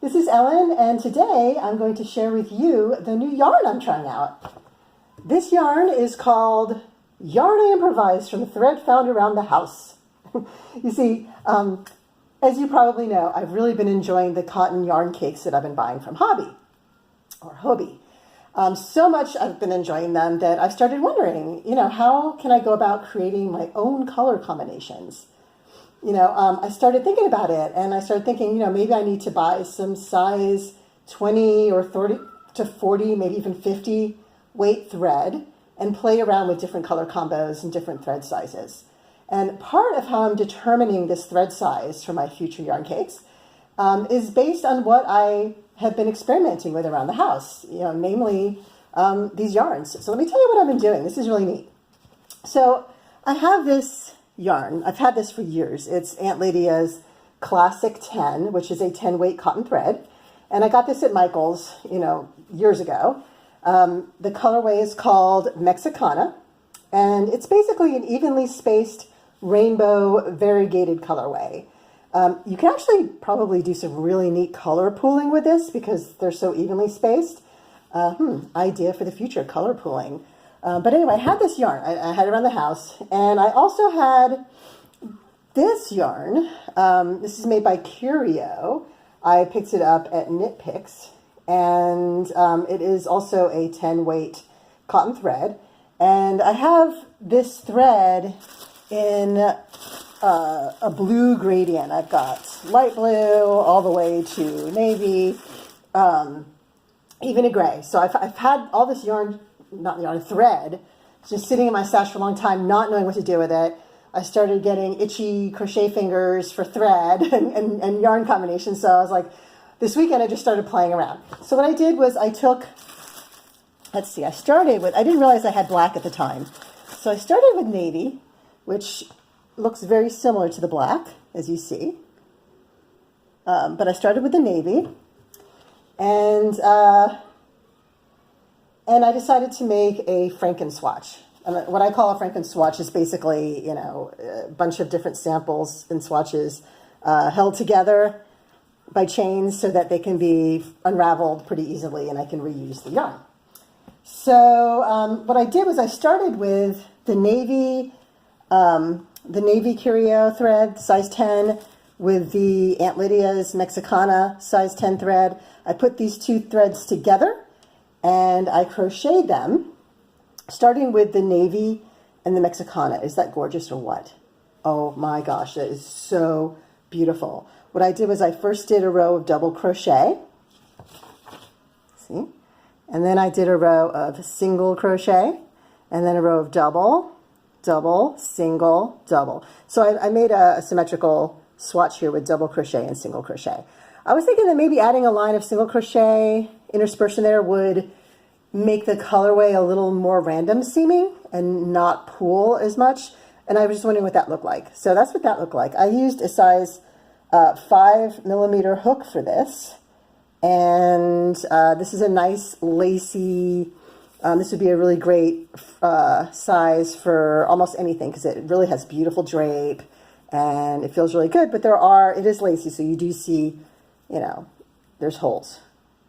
This is Ellen, and today I'm going to share with you the new yarn I'm trying out. This yarn is called Yarn I Improvised from Thread Found Around the House. You see, as you probably know, I've really been enjoying the cotton yarn cakes that I've been buying from Hobby, or Hobie. So much I've been enjoying them that I've started wondering, how can I go about creating my own color combinations? I started thinking about it, and I started thinking, maybe I need to buy some size 20 or 30 to 40, maybe even 50 weight thread and play around with different color combos and different thread sizes. And part of how I'm determining this thread size for my future yarn cakes is based on what I have been experimenting with around the house, namely these yarns. So let me tell you what I've been doing. This is really neat. So I have this yarn. I've had this for years. It's Aunt Lydia's Classic 10, which is a 10 weight cotton thread. And I got this at Michael's, years ago. The colorway is called Mexicana, and it's basically an evenly spaced rainbow variegated colorway. You can actually probably do some really neat color pooling with this because they're so evenly spaced. Idea for the future, color pooling. But anyway, I had this yarn. I had it around the house. And I also had this yarn. This is made by Curio. I picked it up at Knit Picks. And it is also a 10 weight cotton thread. And I have this thread in a blue gradient. I've got light blue all the way to navy, even a gray. So I've had all this thread, just sitting in my stash for a long time, not knowing what to do with it. I started getting itchy crochet fingers for thread and yarn combinations. So I was like, this weekend I just started playing around. So what I did was I didn't realize I had black at the time. So I started with navy, which looks very similar to the black, as you see. But I started with the navy, and I decided to make a Franken swatch. And what I call a Franken swatch is basically, a bunch of different samples and swatches held together by chains so that they can be unraveled pretty easily and I can reuse the yarn. So what I did was I started with the navy Curio thread, size 10, with the Aunt Lydia's Mexicana size 10 thread. I put these two threads together and I crocheted them, starting with the navy and the Mexicana. Is that gorgeous or what? Oh my gosh, that is so beautiful. What I did was I first did a row of double crochet. See? And then I did a row of single crochet, and then a row of double, double, single, double. So I made a symmetrical swatch here with double crochet and single crochet. I was thinking that maybe adding a line of single crochet interspersed in there would make the colorway a little more random seeming and not pool as much. And I was just wondering what that looked like. So that's what that looked like. I used a size 5mm hook for this. And this is a nice lacy, this would be a really great size for almost anything because it really has beautiful drape and it feels really good. But it is lacy, so you do see, there's holes.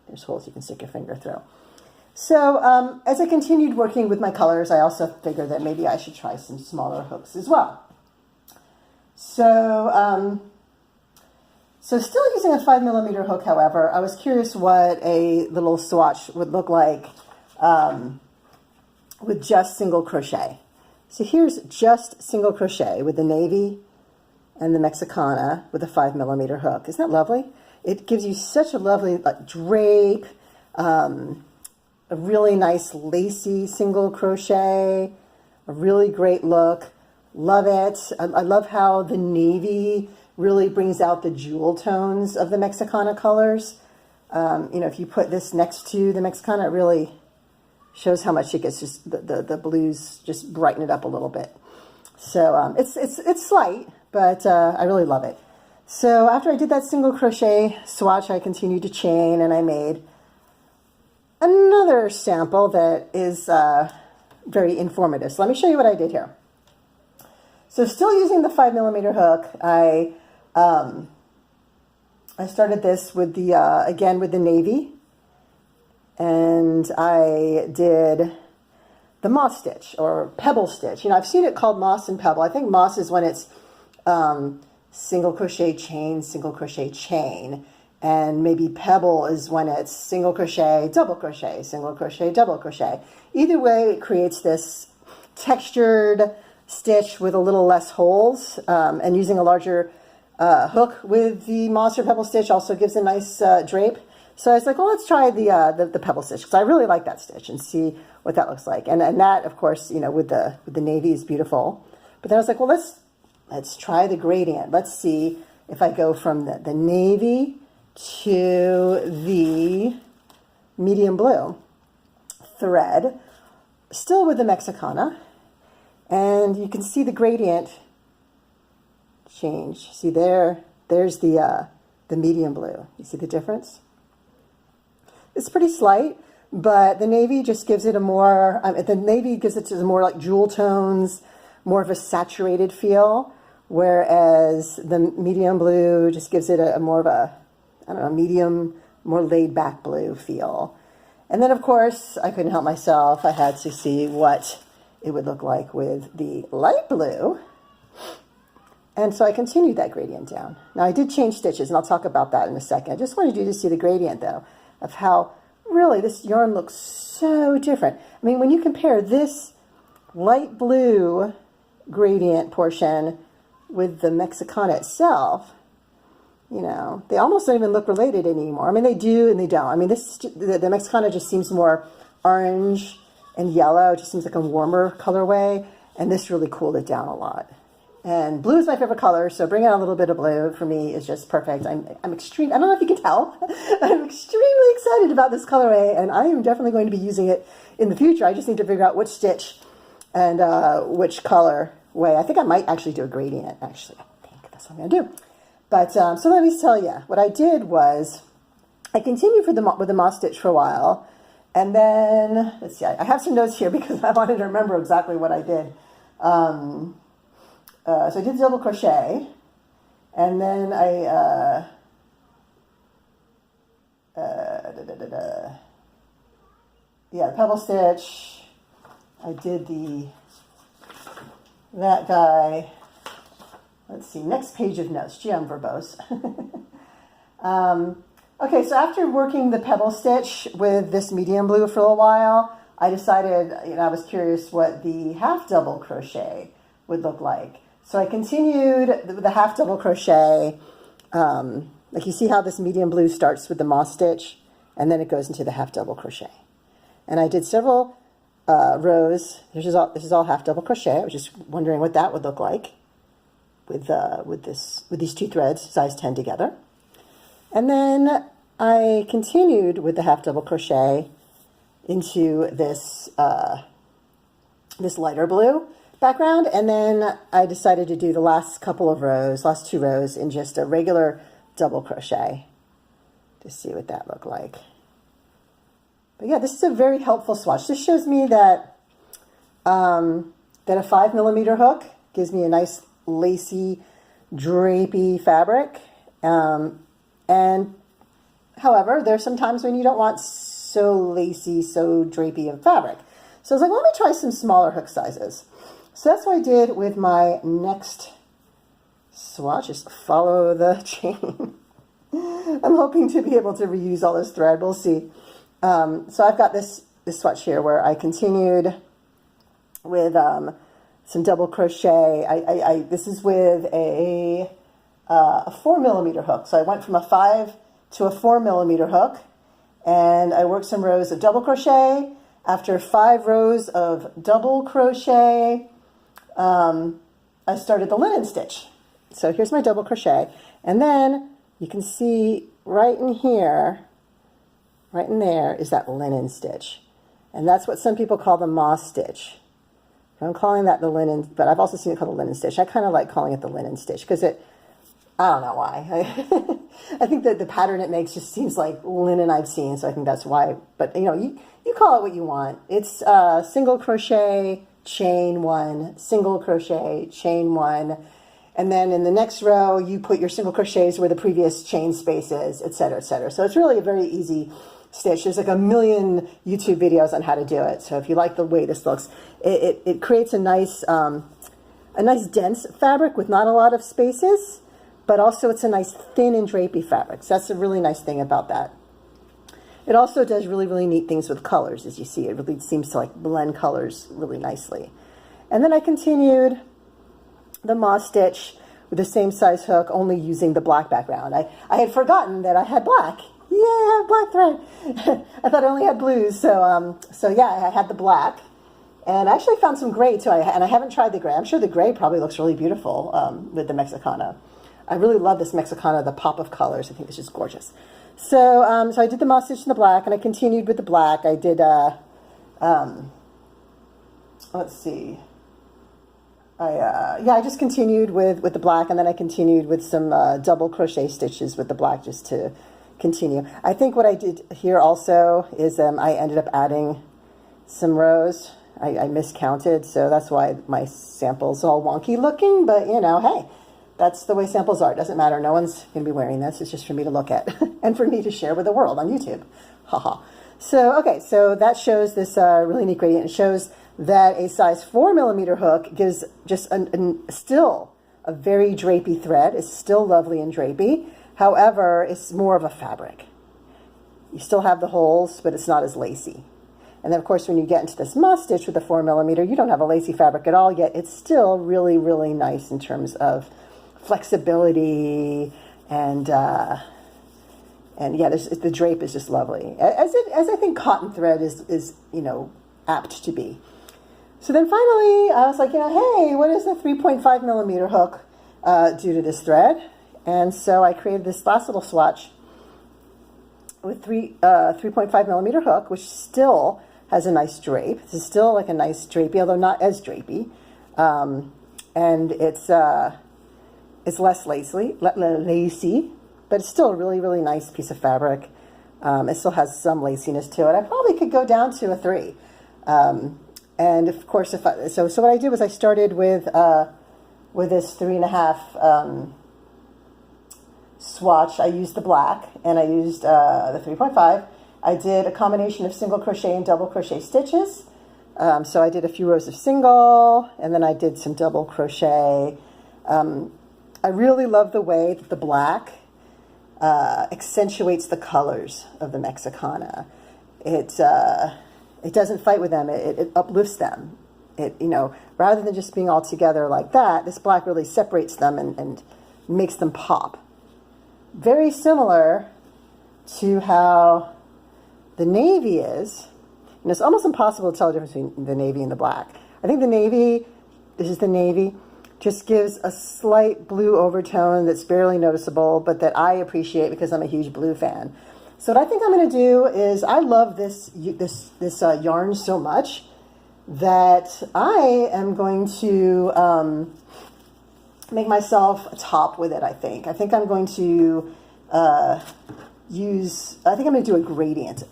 There's holes you can stick your finger through. So as I continued working with my colors, I also figured that maybe I should try some smaller hooks as well. So still using a 5mm hook, however, I was curious what a little swatch would look like with just single crochet. So here's just single crochet with the navy and the Mexicana with a 5mm hook. Isn't that lovely? It gives you such a lovely drape, a really nice lacy single crochet, a really great look. Love it. I love how the navy really brings out the jewel tones of the Mexicana colors. If you put this next to the Mexicana, it really shows how much it gets, just the blues just brighten it up a little bit. So it's slight, but I really love it. So after I did that single crochet swatch, I continued to chain and I made another sample that is very informative. So let me show you what I did here. So still using the 5mm hook, I I started this with the, again, with the navy. And I did the moss stitch or pebble stitch. You know, I've seen it called moss and pebble. I think moss is when it's single crochet, chain. And maybe pebble is when it's single crochet, double crochet, single crochet, double crochet. Either way, it creates this textured stitch with a little less holes. And using a larger hook with the moss or pebble stitch also gives a nice drape. So I was like, well, let's try the pebble stitch because I really like that stitch and see what that looks like. And that, of course, you know, with the navy is beautiful. But then I was like, well, let's try the gradient. Let's see if I go from the navy to the medium blue thread, still with the Mexicana. And you can see the gradient change. See there's the medium blue. You see the difference? It's pretty slight, but the navy just gives it a more, more like jewel tones, more of a saturated feel, whereas the medium blue just gives it a more of a, I don't know, medium, more laid back blue feel. And then of course, I couldn't help myself. I had to see what it would look like with the light blue. And so I continued that gradient down. Now I did change stitches, and I'll talk about that in a second. I just wanted you to see the gradient though, of how really this yarn looks so different. I mean, when you compare this light blue gradient portion with the Mexicana itself, you know, they almost don't even look related anymore. I mean, they do and they don't. I mean, the Mexicana just seems more orange and yellow. It just seems like a warmer colorway, and this really cooled it down a lot. And blue is my favorite color, so bringing out a little bit of blue for me is just perfect. I'm extreme. I don't know if you can tell. I'm extremely excited about this colorway, and I am definitely going to be using it in the future. I just need to figure out which stitch and which color way. I think I might actually do a gradient. Actually, I think that's what I'm going to do. But so let me tell you, what I did was I continued with the moss stitch for a while, and then let's see. I have some notes here because I wanted to remember exactly what I did. So I did double crochet, and then I the pebble stitch. I did that guy. Let's see, next page of notes. Gee, I'm verbose. Okay, so after working the pebble stitch with this medium blue for a while, I decided, you know, I was curious what the half double crochet would look like. So I continued the half double crochet. Like you see how this medium blue starts with the moss stitch, and then it goes into the half double crochet. And I did several rows. This is all half double crochet. I was just wondering what that would look like with these two threads, size 10 together. And then I continued with the half double crochet into this this lighter blue background, and then I decided to do the last two rows in just a regular double crochet to see what that looked like. But yeah, this is a very helpful swatch. This shows me that that a 5mm hook gives me a nice lacy, drapey fabric. And however, there's some times when you don't want so lacy, so drapey of fabric. So I was like, well, let me try some smaller hook sizes. So that's what I did with my next swatch, just follow the chain. I'm hoping to be able to reuse all this thread. We'll see. So I've got this swatch here where I continued with some double crochet. This is with a 4mm hook. So I went from a 5 to a 4mm hook, and I worked some rows of double crochet. After 5 rows of double crochet, I started the linen stitch. So here's my double crochet, and then you can see right in here, right in there is that linen stitch, and that's what some people call the moss stitch. I'm calling that the linen, but I've also seen it called the linen stitch. I kind of like calling it the linen stitch because I don't know why. I think that the pattern it makes just seems like linen I've seen, so I think that's why. But you know, you call it what you want. It's single crochet, chain 1, single crochet, chain 1. And then in the next row, you put your single crochets where the previous chain space is, et cetera, et cetera. So it's really a very easy stitch. There's like a million YouTube videos on how to do it. So if you like the way this looks, it creates a nice dense fabric with not a lot of spaces, but also it's a nice thin and drapey fabric. So that's a really nice thing about that. It also does really, really neat things with colors, as you see. It really seems to like blend colors really nicely. And then I continued the moss stitch with the same size hook, only using the black background. I had forgotten that I had black. Yeah, I have black thread. I thought I only had blues. So yeah, I had the black. And I actually found some gray too. And I haven't tried the gray. I'm sure the gray probably looks really beautiful with the Mexicana. I really love this Mexicana, the pop of colors. I think it's just gorgeous. So I did the moss stitch in the black, and I continued with the black. I did, let's see. I just continued with the black, and then I continued with some double crochet stitches with the black just to continue. I think what I did here also is I ended up adding some rows. I miscounted, so that's why my sample's all wonky looking, but you know, hey, that's the way samples are. It doesn't matter. No one's going to be wearing this. It's just for me to look at and for me to share with the world on YouTube. Haha. So, okay, so that shows this really neat gradient. It shows that a size 4mm hook gives just still a very drapey thread. It's still lovely and drapey. However, it's more of a fabric. You still have the holes, but it's not as lacy. And then, of course, when you get into this moss stitch with the 4mm, you don't have a lacy fabric at all, yet it's still really, really nice in terms of flexibility and yeah, the drape is just lovely, as I think cotton thread is you know, apt to be. So then finally, I was like, you know, hey, what does a 3.5mm hook do to this thread? And so I created this last little swatch with 3.5mm hook, which still has a nice drape. This is still like a nice drapey, although not as drapey, and it's less lacy, but it's still a really, really nice piece of fabric. It still has some laciness to it. I probably could go down to a 3. And of course, so what I did was I started with this 3.5 swatch. I used the black and I used the 3.5. I did a combination of single crochet and double crochet stitches. So I did a few rows of single, and then I did some double crochet. I really love the way that the black accentuates the colors of the Mexicana. It doesn't fight with them. It uplifts them. You know, rather than just being all together like that, this black really separates them and makes them pop. Very similar to how the navy is. And it's almost impossible to tell the difference between the navy and the black. I think the navy, this is the navy, just gives a slight blue overtone that's barely noticeable, but that I appreciate because I'm a huge blue fan. So what I think I'm going to do is, I love this yarn so much that I am going to make myself a top with it, I think. I think I'm going to I'm going to do a gradient.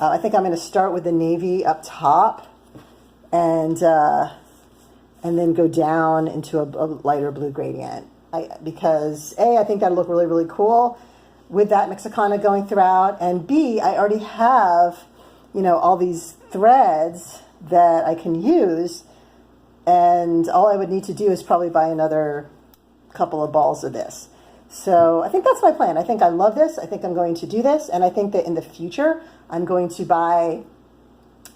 I think I'm going to start with the navy up top and then go down into a lighter blue gradient. Because A, I think that'll look really, really cool with that Mexicana going throughout, and B, I already have, you know, all these threads that I can use, and all I would need to do is probably buy another couple of balls of this. So I think that's my plan. I think I love this. I think I'm going to do this, and I think that in the future I'm going to buy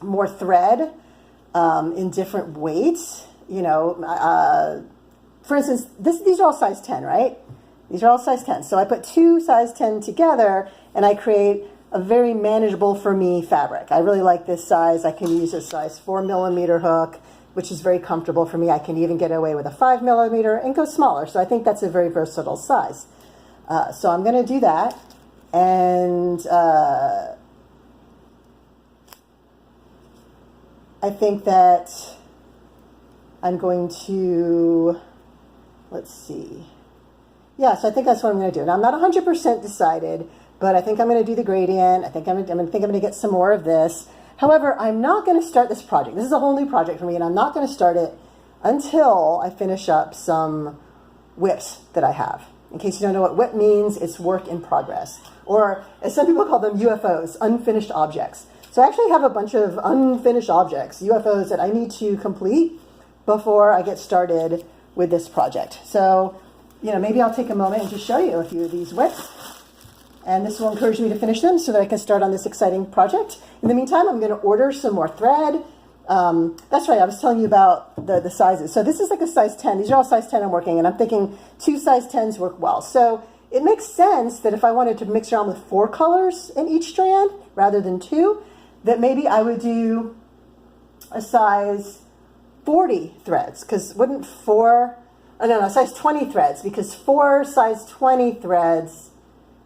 more thread in different weights. You know, for instance, these are all size 10, right? These are all size 10. So I put 2 size 10 together, and I create a very manageable for me fabric. I really like this size. I can use a size 4mm hook, which is very comfortable for me. I can even get away with a 5mm and go smaller. So I think that's a very versatile size. So I'm going to do that. And I think that I'm going to, let's see. Yeah, so I think that's what I'm going to do. Now, I'm not 100% decided, but I think I'm going to do the gradient. I think I'm going to get some more of this. However, I'm not going to start this project. This is a whole new project for me, and I'm not going to start it until I finish up some whips that I have. In case you don't know what whip means, it's work in progress. Or, as some people call them, UFOs, unfinished objects. So I actually have a bunch of unfinished objects, UFOs, that I need to complete before I get started with this project. So, maybe I'll take a moment and just show you a few of these whips. And this will encourage me to finish them so that I can start on this exciting project. In the meantime, I'm going to order some more thread. That's right, I was telling you about the sizes. So this is like a size 10. These are all size 10 I'm working, and I'm thinking 2 size 10s work well. So it makes sense that if I wanted to mix around with 4 colors in each strand rather than 2, that maybe I would do a size 40 threads, because wouldn't size 20 threads, because 4 size 20 threads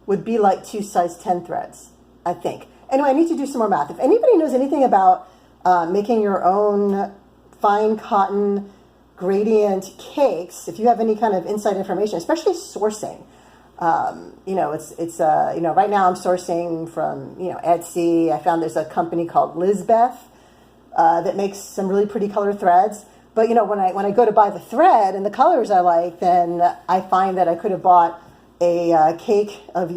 would be like 2 size 10 threads, I think. Anyway, I need to do some more math. If anybody knows anything about making your own fine cotton gradient cakes, if you have any kind of inside information, especially sourcing, right now I'm sourcing from, Etsy. I found there's a company called Lizbeth that makes some really pretty colored threads. But, when I go to buy the thread and the colors I like, then I find that I could have bought a cake of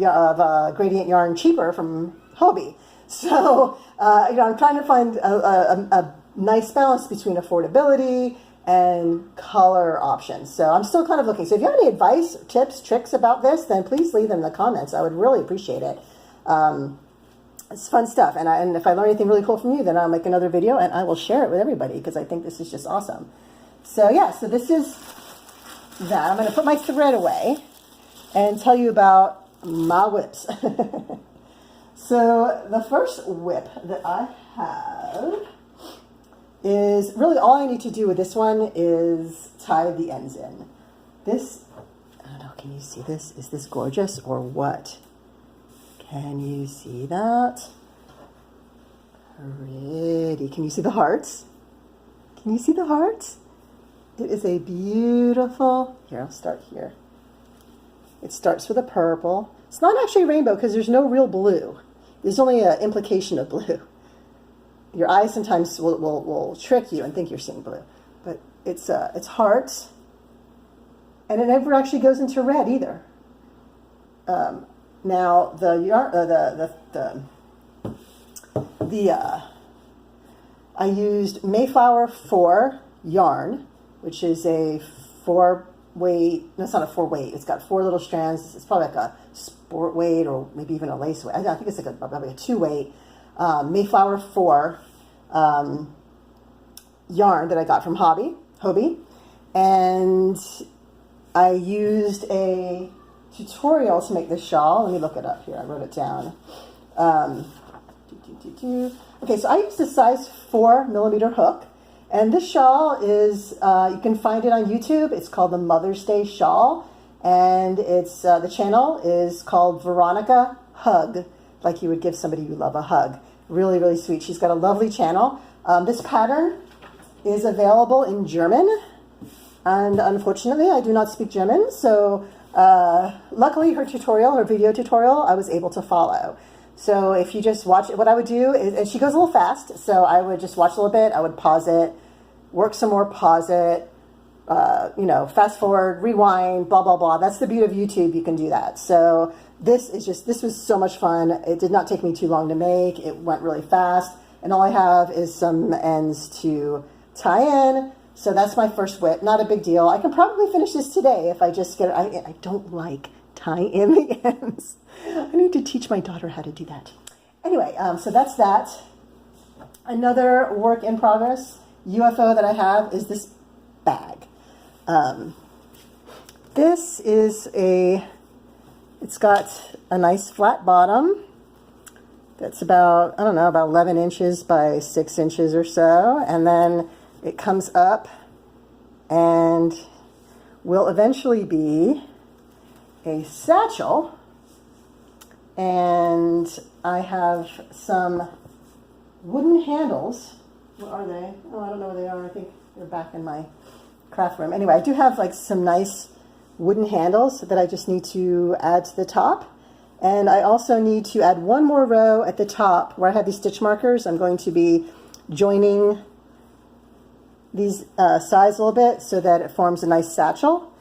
gradient yarn cheaper from Hobby. So, I'm trying to find a nice balance between affordability and color options. So I'm still kind of looking. So if you have any advice, tips, tricks about this, then please leave them in the comments. I would really appreciate it. It's fun stuff. And if I learn anything really cool from you, then I'll make another video and I will share it with everybody, because I think this is just awesome. So yeah, so this is that. I'm going to put my thread away and tell you about my whips. So the first whip that I have is really all I need to do with this one is tie the ends in. This, I don't know, can you see this? Is this gorgeous or what? Can you see that? Pretty. Can you see the hearts? Can you see the hearts? It is a beautiful, here, I'll start here. It starts with a purple. It's not actually a rainbow because there's no real blue. There's only an implication of blue. Your eyes sometimes will trick you and think you're seeing blue. But it's hearts. And it never actually goes into red either. Now the yarn, I used Mayflower 4 yarn, which is a 4-weight. No, it's not a 4-weight. It's got 4 little strands. It's probably like a sport weight or maybe even a lace weight. I think it's like probably a 2-weight Mayflower 4 yarn that I got from Hobby, and I used a tutorial to make this shawl. Let me look it up here. I wrote it down. Okay, so I used a size 4mm hook, and this shawl is, you can find it on YouTube. It's called the Mother's Day Shawl, and it's the channel is called Veronica Hug, like you would give somebody you love a hug. Really, really sweet. She's got a lovely channel. This pattern is available in German, and unfortunately I do not speak German, so luckily her video tutorial, I was able to follow. So if you just watch it, what I would do is, and she goes a little fast, so I would just watch a little bit, I would pause it, work some more, pause it, fast forward, rewind, blah, blah, blah. That's the beauty of YouTube, you can do that. So this was so much fun. It did not take me too long to make. It went really fast, and all I have is some ends to tie in. So that's my first whip. Not a big deal. I can probably finish this today if I just get it. I don't like tying in the ends. I need to teach my daughter how to do that. Anyway, so that's that. Another work in progress UFO that I have is this bag. This is it's got a nice flat bottom that's about, about 11 inches by 6 inches or so. And then it comes up and will eventually be a satchel. And I have some wooden handles. Where are they? Oh, I don't know where they are. I think they're back in my craft room. Anyway, I do have like some nice wooden handles that I just need to add to the top. And I also need to add one more row at the top where I have these stitch markers. I'm going to be joining these sides a little bit so that it forms a nice satchel.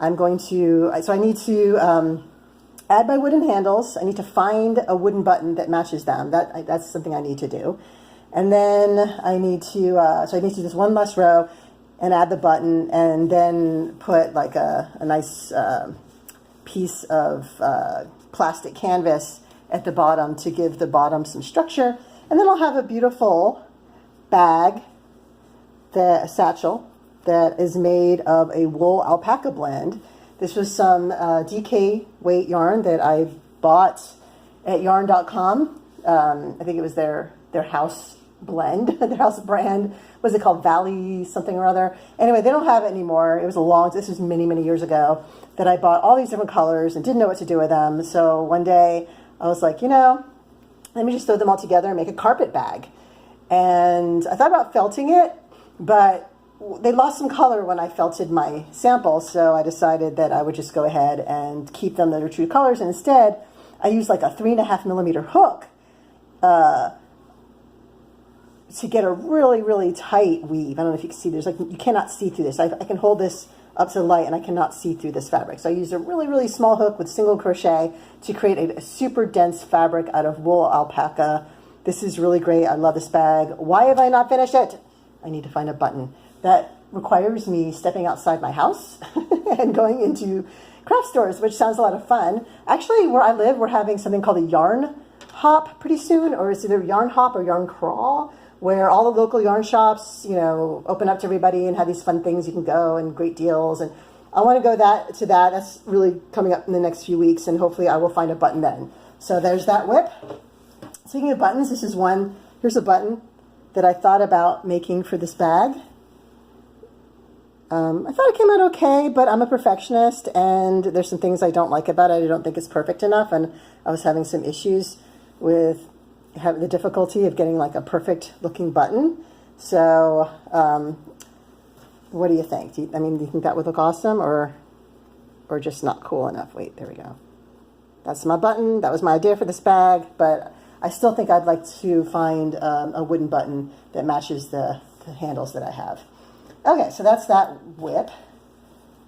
I'm going to, so I need to add my wooden handles. I need to find a wooden button that matches them. That's something I need to do. And then I need to, so I need to do this one less row and add the button, and then put like a nice piece of plastic canvas at the bottom to give the bottom some structure. And then I'll have a beautiful bag, a satchel, that is made of a wool alpaca blend. This was some DK weight yarn that I bought at yarn.com. I think it was their house blend, their house brand. Was it called Valley something or other? Anyway, they don't have it anymore. It was this was many, many years ago that I bought all these different colors and didn't know what to do with them. So one day I was like, let me just throw them all together and make a carpet bag. And I thought about felting it, but they lost some color when I felted my sample. So I decided that I would just go ahead and keep them their true colors. And instead, I used like a 3.5 millimeter hook to get a really, really tight weave. I don't know if you can see, you cannot see through this. I can hold this up to the light and I cannot see through this fabric. So I used a really, really small hook with single crochet to create a super dense fabric out of wool alpaca. This is really great. I love this bag. Why have I not finished it? I need to find a button. That requires me stepping outside my house and going into craft stores, which sounds a lot of fun. Actually, where I live, we're having something called a yarn hop pretty soon, or it's either yarn hop or yarn crawl, where all the local yarn shops, open up to everybody and have these fun things you can go and great deals. And I want to go to that. That's really coming up in the next few weeks, and hopefully I will find a button then. So there's that whip. Speaking of buttons, here's a button that I thought about making for this bag. I thought it came out okay, but I'm a perfectionist, and there's some things I don't like about it. I don't think it's perfect enough, and I was having some issues with having the difficulty of getting like a perfect looking button. So what do you think? Do you think that would look awesome, or just not cool enough? Wait, there we go. That's my button. That was my idea for this bag, but I still think I'd like to find a wooden button that matches the handles that I have. Okay, so that's that whip.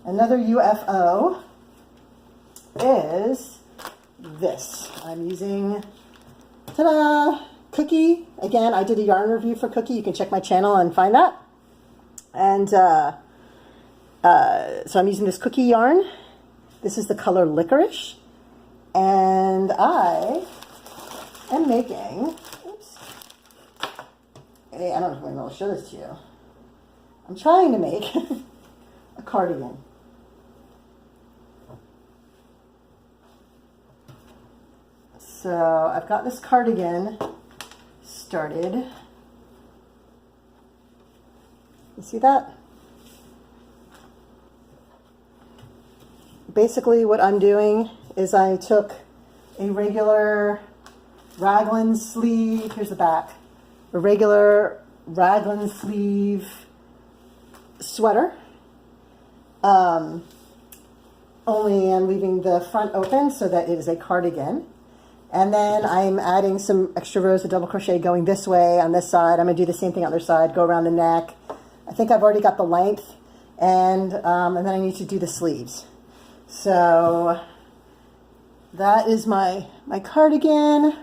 Another UFO is this. I'm using, ta-da, Cookie. Again, I did a yarn review for Cookie. You can check my channel and find that. And so I'm using this Cookie yarn. This is the color Licorice. And I am making, oops. Hey, I don't know if I'm going to be able to show this to you. I'm trying to make a cardigan. So I've got this cardigan started. You see that? Basically what I'm doing is I took a regular raglan sleeve, here's the back, a regular raglan sleeve sweater, only I'm leaving the front open so that it is a cardigan. And then I'm adding some extra rows of double crochet going this way on this side. I'm going to do the same thing on the other side, go around the neck. I think I've already got the length, and then I need to do the sleeves. So that is my cardigan,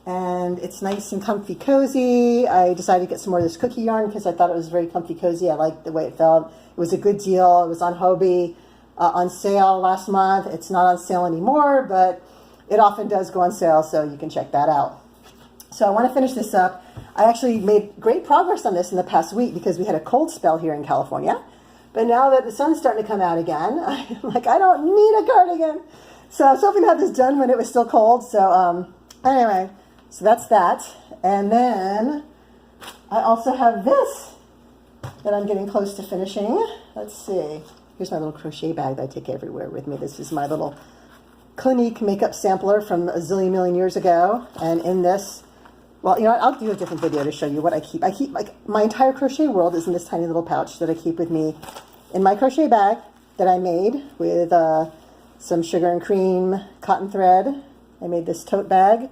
and it's nice and comfy cozy. I decided to get some more of this Cookie yarn because I thought it was very comfy cozy. I liked the way it felt. It was a good deal. It was on Hobie on sale last month. It's not on sale anymore, but it often does go on sale, so you can check that out. So I want to finish this up. I actually made great progress on this in the past week because we had a cold spell here in California. But now that the sun's starting to come out again, I'm like, I don't need a cardigan. So I was hoping to have this done when it was still cold. So anyway, so that's that. And then I also have this that I'm getting close to finishing. Let's see. Here's my little crochet bag that I take everywhere with me. This is my little Clinique makeup sampler from a zillion million years ago. And in this, well, I'll do a different video to show you what I keep. I keep, like, my entire crochet world is in this tiny little pouch that I keep with me in my crochet bag that I made with some sugar and cream cotton thread. I made this tote bag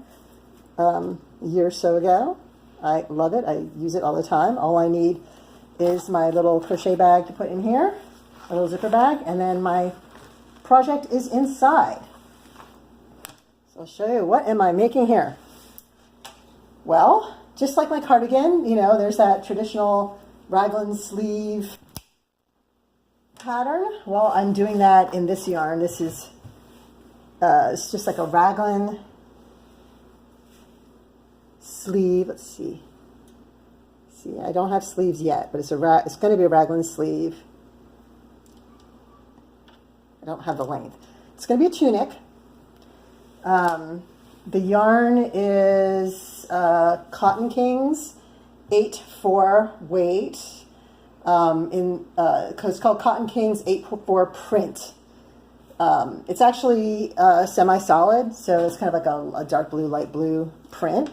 a year or so ago. I love it. I use it all the time. All I need is my little crochet bag to put in here. a little zipper bag, and then my project is inside. So I'll show you, what am I making here? Well, just like my cardigan, you know, there's that traditional raglan sleeve pattern. Well, I'm doing that in this yarn. This is it's just like a raglan sleeve. Let's see. See, I don't have sleeves yet, but it's going to be a raglan sleeve. I don't have the length. It's going to be a tunic. The yarn is Cotton Kings 8/4 weight. It's called Cotton Kings 8/4 print. It's actually semi-solid, so it's kind of like a dark blue, light blue print.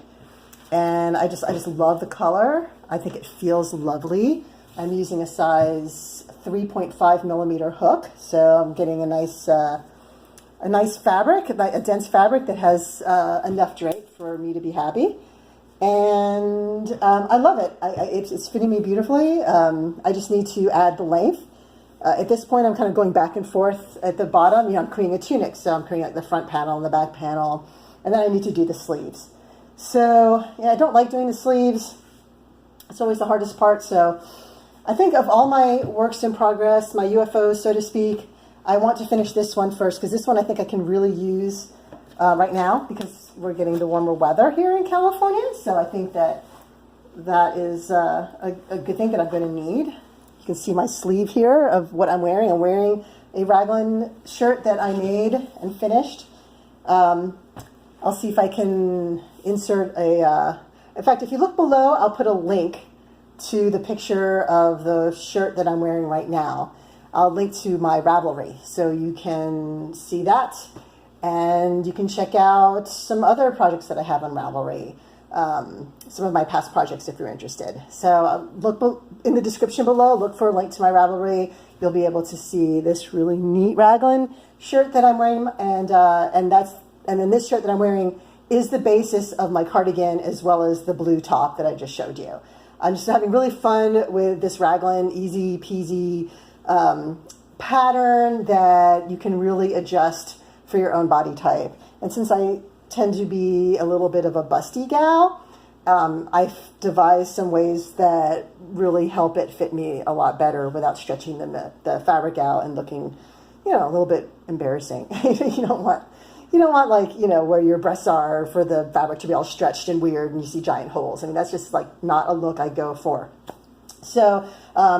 And I just love the color. I think it feels lovely. I'm using a size 3.5 millimeter hook, so I'm getting a nice fabric, a dense fabric that has enough drape for me to be happy. And I love it. It's fitting me beautifully. I just need to add the length. At this point, I'm kind of going back and forth at the bottom. You know, I'm creating a tunic, so I'm creating like the front panel and the back panel, and then I need to do the sleeves. So yeah, I don't like doing the sleeves. It's always the hardest part. So I think of all my works in progress, my UFOs, so to speak, I want to finish this one first, because this one I think I can really use right now, because we're getting the warmer weather here in California. So I think that is a good thing that I'm going to need. You can see my sleeve here of what I'm wearing. I'm wearing a raglan shirt that I made and finished. I'll see if I can insert in fact, if you look below, I'll put a link to the picture of the shirt that I'm wearing right now. I'll link to my Ravelry, so you can see that, and you can check out some other projects that I have on Ravelry, some of my past projects if you're interested. So look in the description below, look for a link to my Ravelry. You'll be able to see this really neat raglan shirt that I'm wearing, and then this shirt that I'm wearing is the basis of my cardigan, as well as the blue top that I just showed you. I'm just having really fun with this raglan, easy peasy pattern that you can really adjust for your own body type. And since I tend to be a little bit of a busty gal, I've devised some ways that really help it fit me a lot better without stretching the fabric out and looking, you know, a little bit embarrassing. You don't want like, you know, where your breasts are for the fabric to be all stretched and weird and you see giant holes. I mean, that's just like not a look I go for. So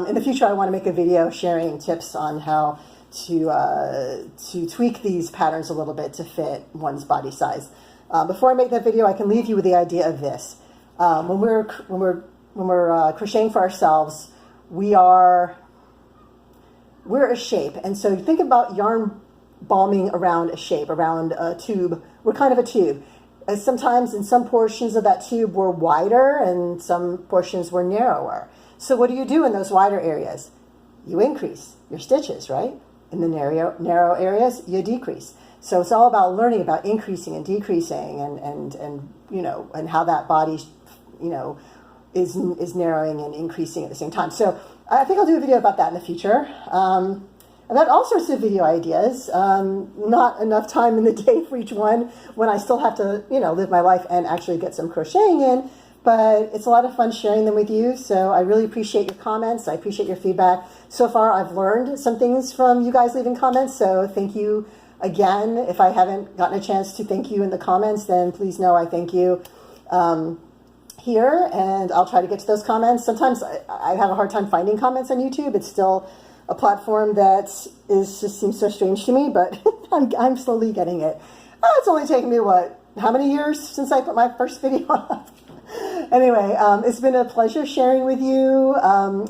in the future, I want to make a video sharing tips on how to tweak these patterns a little bit to fit one's body size. Before I make that video, I can leave you with the idea of this. When we're crocheting for ourselves, we're a shape. And so think about yarn balming around a shape, around a tube. We're kind of a tube. Sometimes in some portions of that tube we're wider and some portions were narrower. So what do you do in those wider areas? You increase your stitches, right? In the narrow areas, you decrease. So it's all about learning about increasing and decreasing and you know, and how that body, you know, is narrowing and increasing at the same time. So I think I'll do a video about that in the future. I've got all sorts of video ideas, not enough time in the day for each one when I still have to, you know, live my life and actually get some crocheting in, but it's a lot of fun sharing them with you. So I really appreciate your comments. I appreciate your feedback. So far, I've learned some things from you guys leaving comments, so thank you again. If I haven't gotten a chance to thank you in the comments, then please know I thank you here, and I'll try to get to those comments. Sometimes I have a hard time finding comments on YouTube. It's still a platform that just seems so strange to me, but I'm slowly getting it. It's only taken me, how many years since I put my first video up? Anyway, it's been a pleasure sharing with you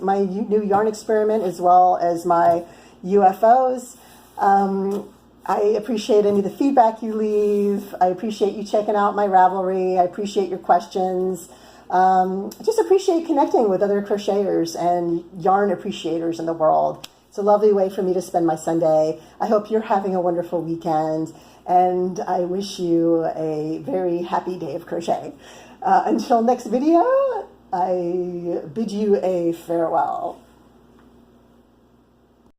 my new yarn experiment as well as my UFOs. I appreciate any of the feedback you leave. I appreciate you checking out my Ravelry. I appreciate your questions. Just appreciate connecting with other crocheters and yarn appreciators in the world. It's a lovely way for me to spend my Sunday. I hope you're having a wonderful weekend, and I wish you a very happy day of crochet. Until next video, I bid you a farewell.